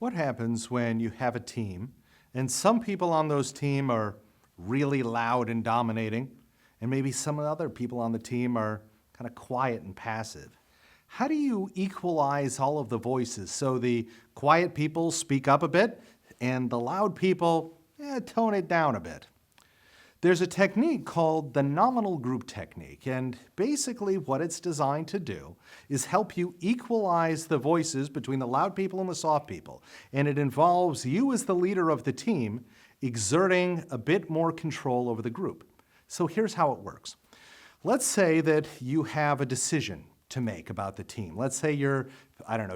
What happens when you have a team and some people on those team are really loud and dominating, and maybe some other people on the team are kind of quiet and passive? How do you equalize all of the voices so the quiet people speak up a bit and the loud people tone it down a bit? There's a technique called the nominal group technique, and basically what it's designed to do is help you equalize the voices between the loud people and the soft people. And it involves you as the leader of the team exerting a bit more control over the group. So here's how it works. Let's say that you have a decision to make about the team. Let's say you're,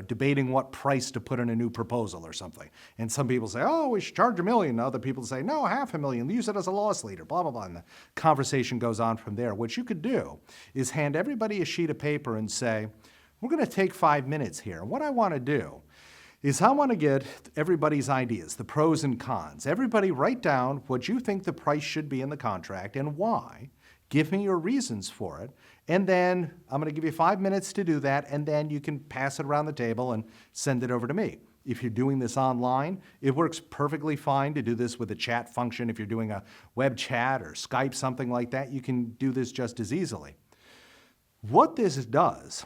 debating what price to put in a new proposal or something. And some people say, oh, we should charge $1 million. Other people say, no, $500,000. Use it as a loss leader, blah, blah, blah. And the conversation goes on from there. What you could do is hand everybody a sheet of paper and say, we're going to take 5 minutes here. What I want to do is I want to get everybody's ideas, the pros and cons. Everybody write down what you think the price should be in the contract and why. Give me your reasons for it, and then I'm going to give you 5 minutes to do that, and then you can pass it around the table and send it over to me. If you're doing this online, it works perfectly fine to do this with a chat function. If you're doing a web chat or Skype, something like that, you can do this just as easily. What this does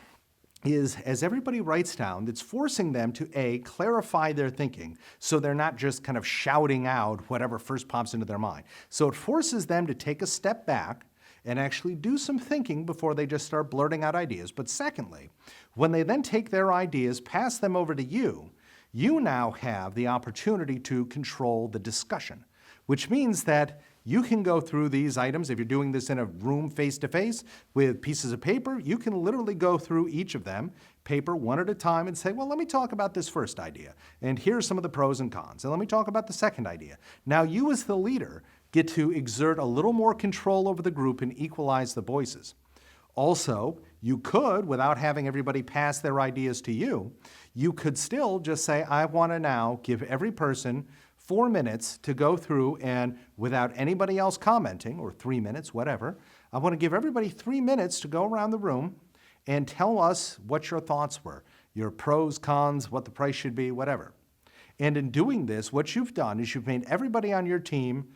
is, as everybody writes down, it's forcing them to A, clarify their thinking so they're not just kind of shouting out whatever first pops into their mind. So it forces them to take a step back and actually do some thinking before they just start blurting out ideas. But secondly, when they then take their ideas, pass them over to you, you now have the opportunity to control the discussion, which means that you can go through these items. If you're doing this in a room face-to-face with pieces of paper, you can literally go through each of them, paper one at a time, and say, well, let me talk about this first idea, and here's some of the pros and cons, and let me talk about the second idea. Now you as the leader get to exert a little more control over the group and equalize the voices. Also, you could, without having everybody pass their ideas to you, you could still just say, I want to now give every person 4 minutes to go through and, without anybody else commenting, or 3 minutes, whatever, I want to give everybody 3 minutes to go around the room and tell us what your thoughts were, your pros, cons, what the price should be, whatever. And in doing this, what you've done is you've made everybody on your team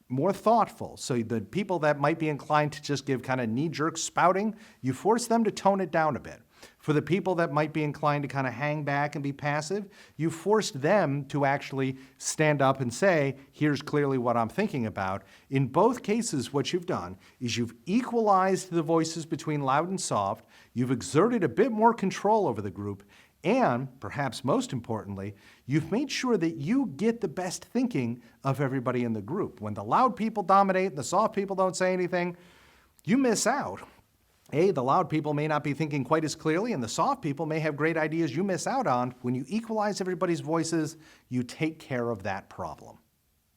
more thoughtful. So the people that might be inclined to just give kind of knee-jerk spouting, you force them to tone it down a bit. For the people that might be inclined to kind of hang back and be passive, you forced them to actually stand up and say, here's clearly what I'm thinking about. In both cases, what you've done is you've equalized the voices between loud and soft, you've exerted a bit more control over the group, and, perhaps most importantly, you've made sure that you get the best thinking of everybody in the group. When the loud people dominate and the soft people don't say anything, you miss out. A, the loud people may not be thinking quite as clearly, and the soft people may have great ideas you miss out on. When you equalize everybody's voices, you take care of that problem.